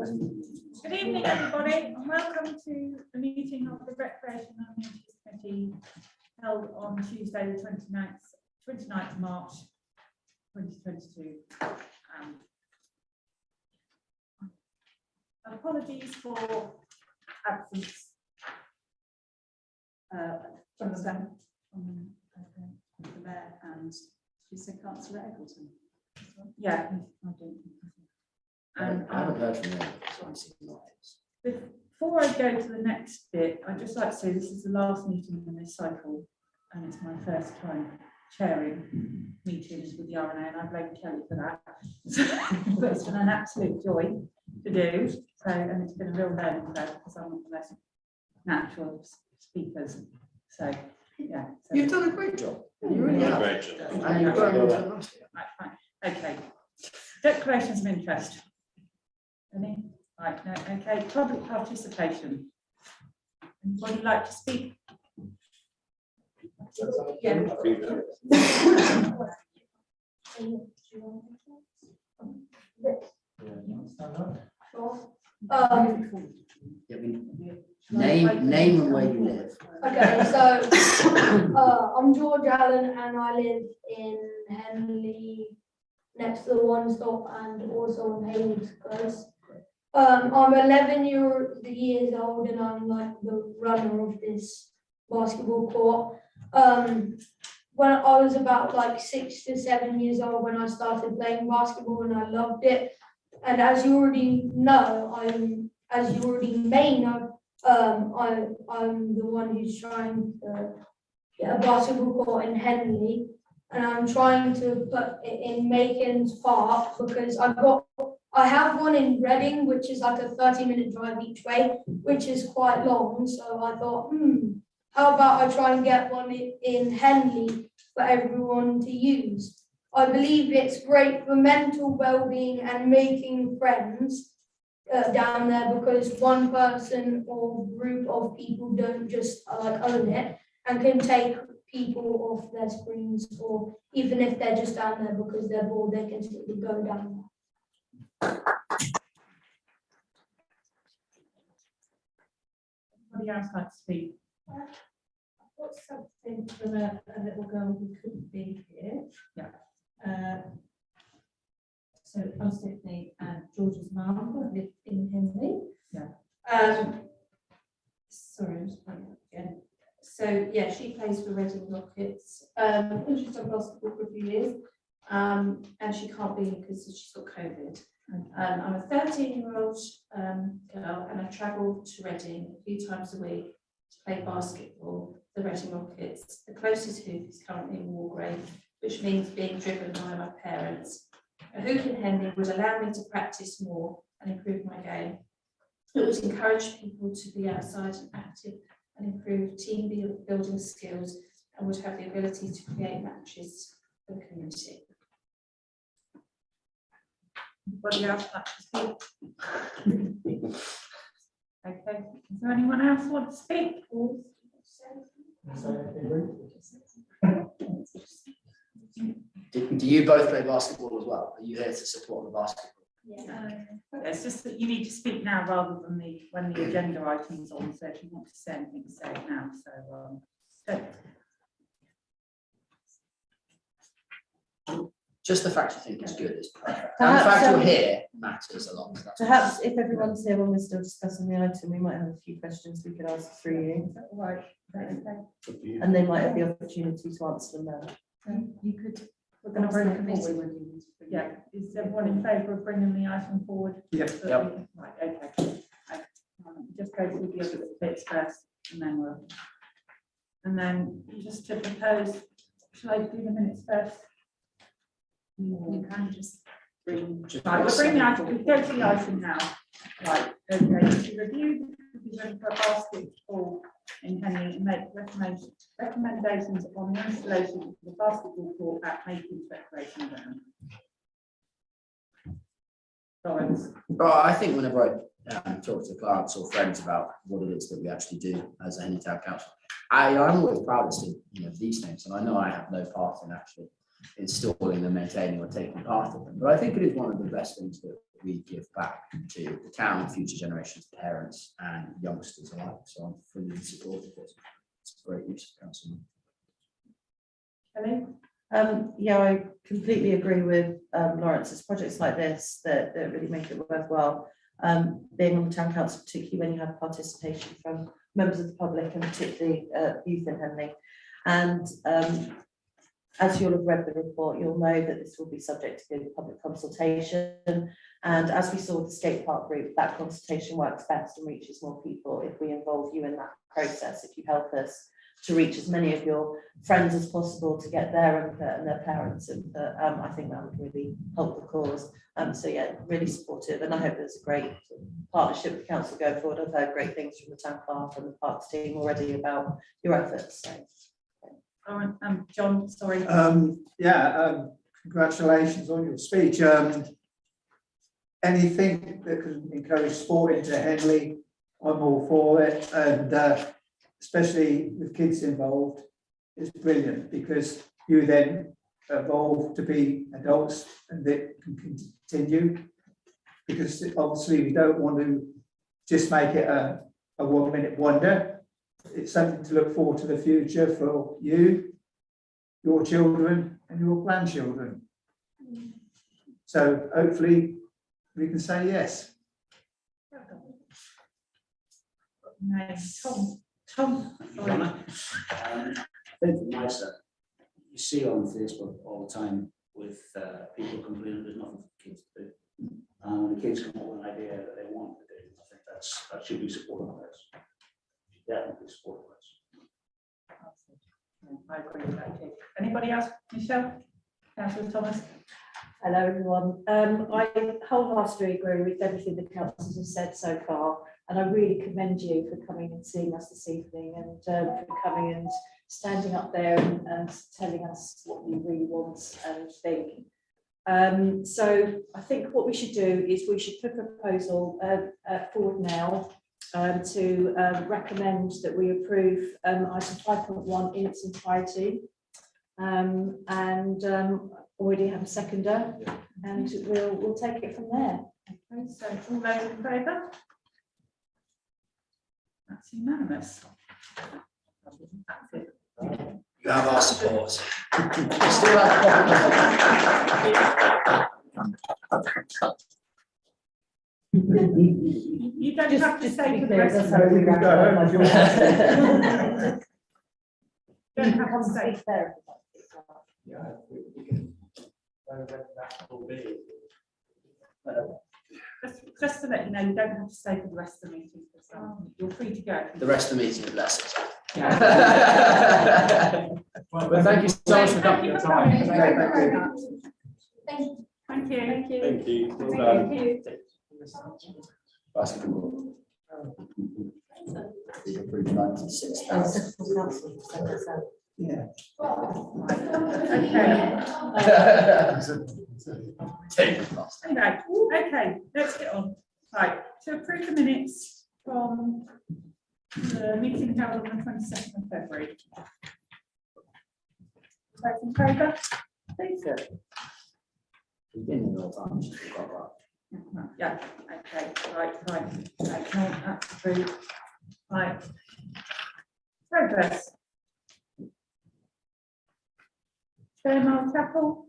Good evening, everybody, and welcome to the meeting of the Recreation and Amenities Committee held on Tuesday, the 29th of March 2022. Apologies for absence from the Mayor and you said Councillor Eggleton. Yeah, I don't. I haven't heard from them. Before I go to the next bit, I'd just like to say this is the last meeting in this cycle, and it's my first time chairing meetings with the RNA, and I blame Kelly for that. But it's been an absolute joy to do. So, and it's been a real learning curve because I'm not the most natural speakers. So, yeah. So You've done a great job. You really have. Great job. And you've got right, fine. Okay. Declarations of interest. Any? Right, no, okay. Public participation. Anybody like to speak? Yeah. Name and where you live. Okay, so I'm George Allen and I live in Henley, next to the One Stop and also on Haywood's Close. I'm 11 years old and I'm like the runner of this basketball court. When I was about like 6 to 7 years old when I started playing basketball and I loved it. And as you already know, I'm the one who's trying to get a basketball court in Henley, and I'm trying to put it in Macon's Park because I have one in Reading, which is like a 30-minute drive each way, which is quite long. So I thought, how about I try and get one in Henley for everyone to use? I believe it's great for mental well-being and making friends down there because one person or group of people don't just own it and can take people off their screens, or even if they're just down there because they're bored, they can simply go down there. Anybody else like to speak? I've got something from a little girl who couldn't be here. Yeah. So I'm Stephanie and George's mum live in Henley. Yeah. Sorry, I'm just playing it again. So yeah, she plays for Reading Rockets. She's done basketball for a few years. And she can't be because she's got COVID. I'm a 13-year-old girl and I travel to Reading a few times a week to play basketball for the Reading Rockets. The closest hoop is currently in Wargrave, which means being driven by my parents. A hoop in Henley would allow me to practice more and improve my game. It would encourage people to be outside and active and improve team building skills, and would have the ability to create matches for the community. Anybody else like to speak? Okay. Is there anyone else want to speak? Do you both play basketball as well? Are you here to support the basketball? Yeah. It's just that you need to speak now rather than when the agenda item's on. So if you want to say anything, say it now. Just the fact you think it's good is perfect. And the fact you're here matters a lot. Perhaps if everyone's here when we're still discussing the item, we might have a few questions we could ask through you, Right. and they might have the opportunity to answer them now. You could. We're going to bring it forward. Yeah. Is everyone in favour of bringing the item forward? Yep. Right. Okay. Just go through the other bits first, and then just to propose. Shall I do the minutes first? You can just bring. Right. We'll bring the item. We'll go to the item now. Right. Okay. To review the provision for a basketball in Henley and make recommendations on the installation of the basketball court at Macon's Recreation Ground. Lawrence. Well, I think whenever I talk to clients or friends about what it is that we actually do as a Henley Town Council, I'm always proudest of these things, and I know I have no part in actually installing them, maintaining or taking part in them. But I think it is one of the best things that we give back to the town, future generations, parents and youngsters alike. So I'm fully supportive of it. It's a great use of council money. Kelly? Yeah, I completely agree with Lawrence's projects like this that really make it worthwhile. Being on the town council, particularly when you have participation from members of the public and particularly youth in Henley. And as you'll have read the report, you'll know that this will be subject to good public consultation. And as we saw with the skate park group, that consultation works best and reaches more people if we involve you in that process, if you help us to reach as many of your friends as possible to get their input and their parents' input. I think that would really help the cause. So yeah, really supportive, and I hope there's a great partnership with the council going forward. I've heard great things from the town clerk and the parks team already about your efforts. So. John, sorry. Congratulations on your speech. Anything that can encourage sport into Henley, I'm all for it, and especially with kids involved, is brilliant because you then evolve to be adults and that can continue. Because obviously we don't want to just make it a 1 minute wonder. It's something to look forward to the future for you, your children and your grandchildren. So hopefully we can say yes. Nice. Tom. Sorry. I think from my side, you see on Facebook all the time with people complaining there's nothing for kids to do. When the kids come up with an idea that they want to do, I think that should be supported by us. Definitely supported by us. I agree with that too. Anybody else? Michelle? Councillor Thomas? Hello everyone. I wholeheartedly agree with everything the councillors have said so far, and I really commend you for coming and seeing us this evening and for coming and standing up there and telling us what you really want and think. So I think what we should do is we should put a proposal forward now to recommend that we approve item 5.1 in its entirety. Already have a seconder, and we'll take it from there. Okay, so all those in favour? That's unanimous. That's it. You have our support. Still You don't have to say for the rest of how we wrap it up. You don't have to say. there. Just to let you know, you don't have to stay for the rest of the meeting. You're free to go. The rest of the meeting is less. Well, thank you so much for coming. Thank you. Thank you. Thank you. Thank you. Well Thank you. Basketball. We approved 96,000. Yeah. Okay. Anyway, okay, let's get on. Right, to approve the minutes from the meeting held on the 22nd of February. Those in favour? Please. We've been in all time. She's got that. Yeah, okay, right. Okay, that's approved. Right. Progress. Fairmont Chapel.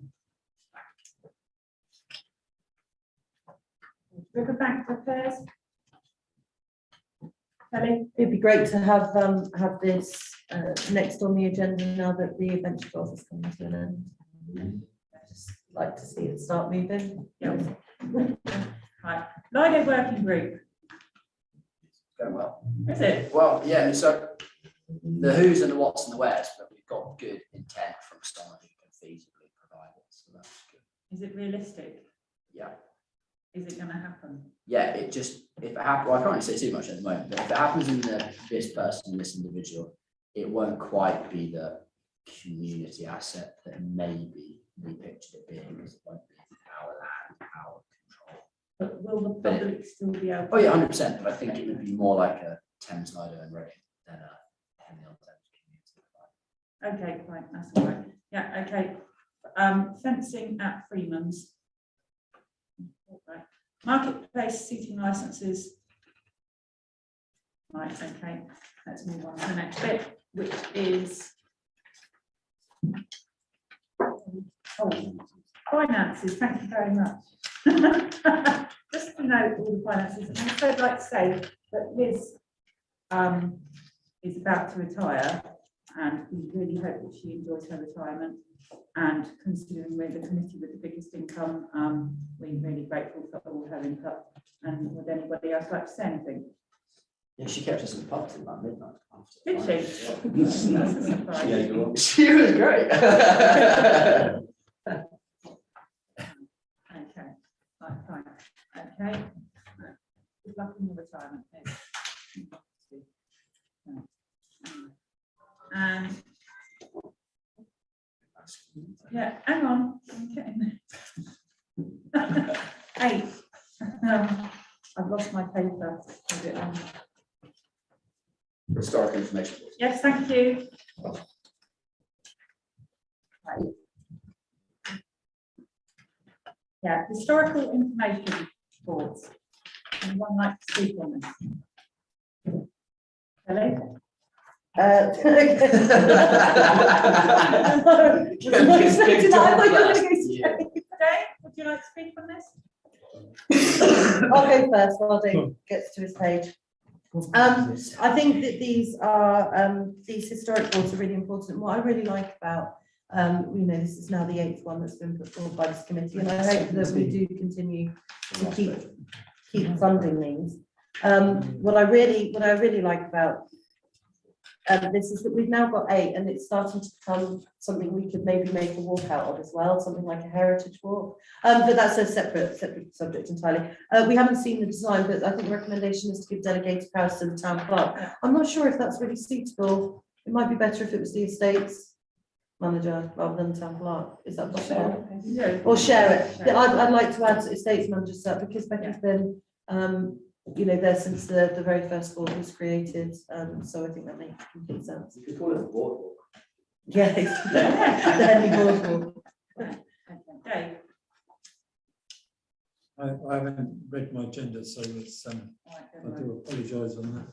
Riverbank repairs. Kelly? It'd be great to have this next on the agenda now that the adventure golf has come to an end. I'd just like to see it start moving. Yeah. Right. Lido working group. Going well. Is it? Well, yeah, so the who's and the what's and the where's, but we've got good intent from someone who can feasibly provide it, so that's good. Is it realistic? Yeah. Is it going to happen? Yeah, it just, if it happens, well, I can't really say too much at the moment, but if it happens in this person, this individual, it won't quite be the community asset that maybe we pictured it being, because it won't be our land, our control. But will the public still be able? Oh yeah, 100%, but I think it would be more like a Thames Lido and Reading than a Henley on Thames community. Okay, fine, that's all right. Yeah, okay. fencing at Freeman's. Right. Marketplace seating licenses. Right, okay, let's move on to the next bit, which is finances. Thank you very much. Just to note all the finances, and also I'd like to say that Liz is about to retire, and we really hope that she enjoys her retirement. And considering we're the committee with the biggest income, we're really grateful for all her input. And would anybody else like to say anything? Yeah, she kept us in the pub till about midnight. after. Did she? That's a surprise. She was great. Okay, right, fine, okay. Good luck in your retirement. And yeah, hang on, I'm getting there. 8. I've lost my paper. Is it on? Historic information. Yes, thank you. Right. Yeah, historical information boards. Anyone like to speak on this? Hello? Wasn't expecting that. I thought you were gonna go straight. Dave, would you like to speak on this? I'll go first while Dave gets to his page. I think that these historic boards are really important. What I really like about, this is now the 8th one that's been put forward by this committee, and I hope that we do continue to keep funding these. What I really like about this is that we've now got 8, and it's starting to become something we could maybe make a walk out of as well, something like a heritage walk. But that's a separate subject entirely. We haven't seen the design, but I think the recommendation is to give delegated powers to the town clerk. I'm not sure if that's really suitable. It might be better if it was the estates manager rather than the town clerk. Is that possible? Yeah. Or share it. Yeah, I'd like to add estates manager stuff because Becky's been there since the very first board was created, so I think that makes complete sense. You could call it a boardwalk. Yeah, the Henley boardwalk. Dave? I haven't read my agenda, so it's I do apologise on that.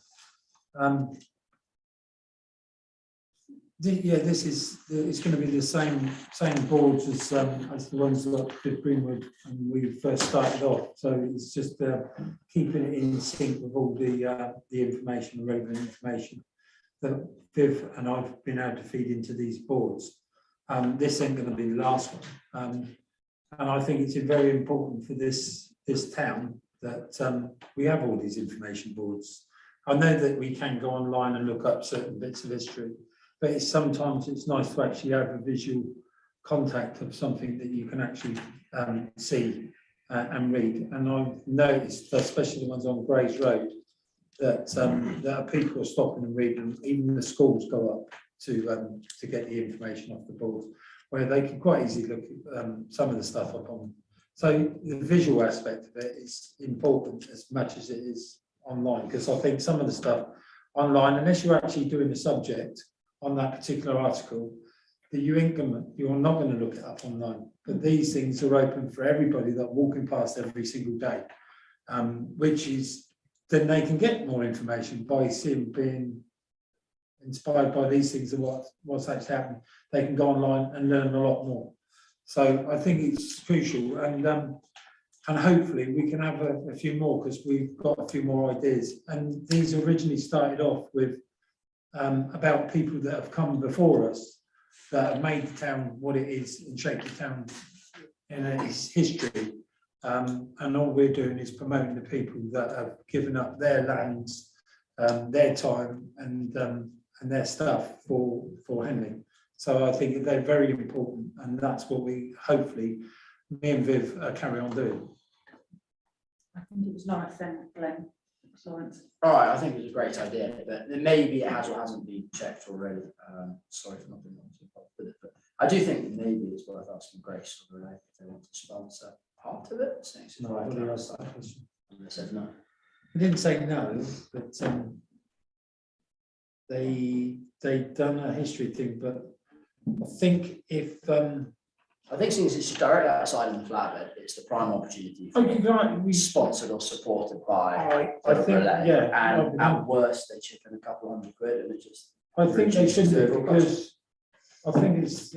It's going to be the same boards as the ones that did Greenwood and we first started off. So it's just keeping it in sync with all the information, the relevant information that Viv and I've been able to feed into these boards. This ain't going to be the last one, and I think it's very important for this town that we have all these information boards. I know that we can go online and look up certain bits of history, but sometimes it's nice to actually have a visual contact of something that you can actually see and read. And I've noticed, especially the ones on Grays Road, that people are stopping and reading. Even the schools go up to get the information off the board, where they can quite easily look at some of the stuff up on. So the visual aspect of it is important as much as it is online, because I think some of the stuff online, unless you're actually doing the subject on that particular article, that you're not going to look it up online. But these things are open for everybody that are walking past every single day, which is then they can get more information by being inspired by these things and what's actually happened. They can go online and learn a lot more. So I think it's crucial, and hopefully we can have a few more, because we've got a few more ideas. And these originally started off with about people that have come before us, that have made the town what it is and shaped the town in its history. And all we're doing is promoting the people that have given up their lands, their time, and their stuff for Henley. So I think they're very important, and that's what we hopefully, me and Viv, carry on doing. I think it was Lawrence then, Glenn. Lawrence. All right, I think it was a great idea, but maybe it has or hasn't been checked already. Sorry for not being able to involved with it, but I do think that maybe it's worth asking Grace or Renee if they want to sponsor part of it. No, I've already asked that question. And they said no. I didn't say no, but they done a history thing, but I think if I think since it's directly outside of the flower bed, it's the prime opportunity for Okay, right, we, sponsored or supported by I the think, relay. yeah. And at worst, they chip in a couple £100 and it just. I think they should reduces do, the because I think it's,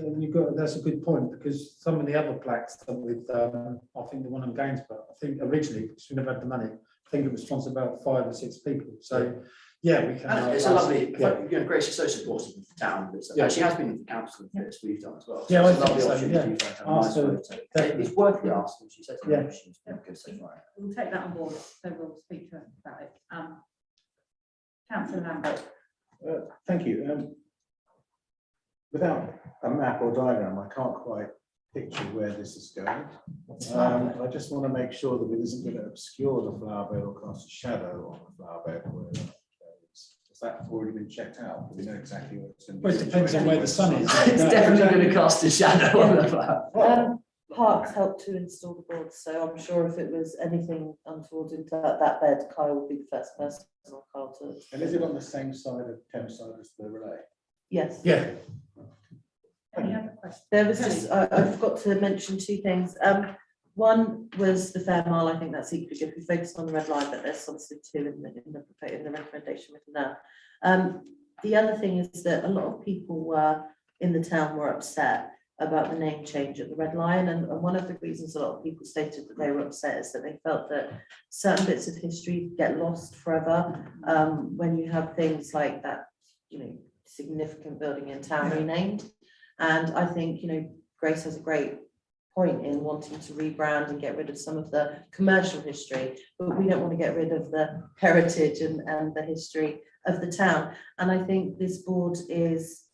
that's a good point, because some of the other plaques that with, I think the one on Gainsborough, I think originally, because we never had the money, I think it was sponsored about 5 or 6 people, so, yeah, we can. And it's a lovely, Grace is so supportive of the town, but Yeah. she has been with the council for this, we've done as well. So Yeah, it's I a think lovely so, opportunity for her to have a nice Ask her, photo. definitely. It's worth the ask, and she said, Yeah. she's been good so far. We'll take that on board, so we'll speak to her about it. Councillor Lambert. Thank you. Without a map or diagram, I can't quite picture where this is going. I just want to make sure that it isn't going to obscure the flower bed or cast a shadow on the flower bed. Has that already been checked out? Do we know exactly what it's going to be? Well, it depends on where the sun is. It's definitely going to cast a shadow on the flower. Parks helped to install the boards, so I'm sure if it was anything untoward into that bed, Kyle would be the first person or Kyle to. And is it on the same side of Thameside as the relay? Yes. Yeah, Any other questions? There was just, I forgot to mention 2 things. One was the Fair Mile. I think that's equally good. We focused on the red line, but there's obviously 2 in the recommendation written there. The other thing is that a lot of people in the town were upset about the name change at the Red Lion, and one of the reasons a lot of people stated that they were upset is that they felt that certain bits of history get lost forever when you have things like that, significant building in town renamed. And I think, Grace has a great point in wanting to rebrand and get rid of some of the commercial history, but we don't want to get rid of the heritage and the history of the town. And I think this board is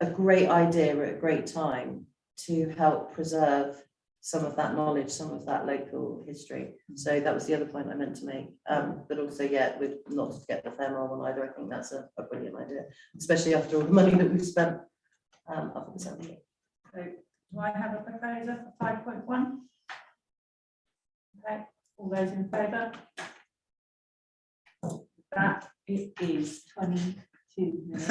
a great idea at a great time to help preserve some of that knowledge, some of that local history. So that was the other point I meant to make. But also, with not to get the Fair Mile one either, I think that's a brilliant idea, especially after all the money that we've spent up at the centre. So do I have a proposer for 5.1? Okay, all those in favour? That it is 22 minutes.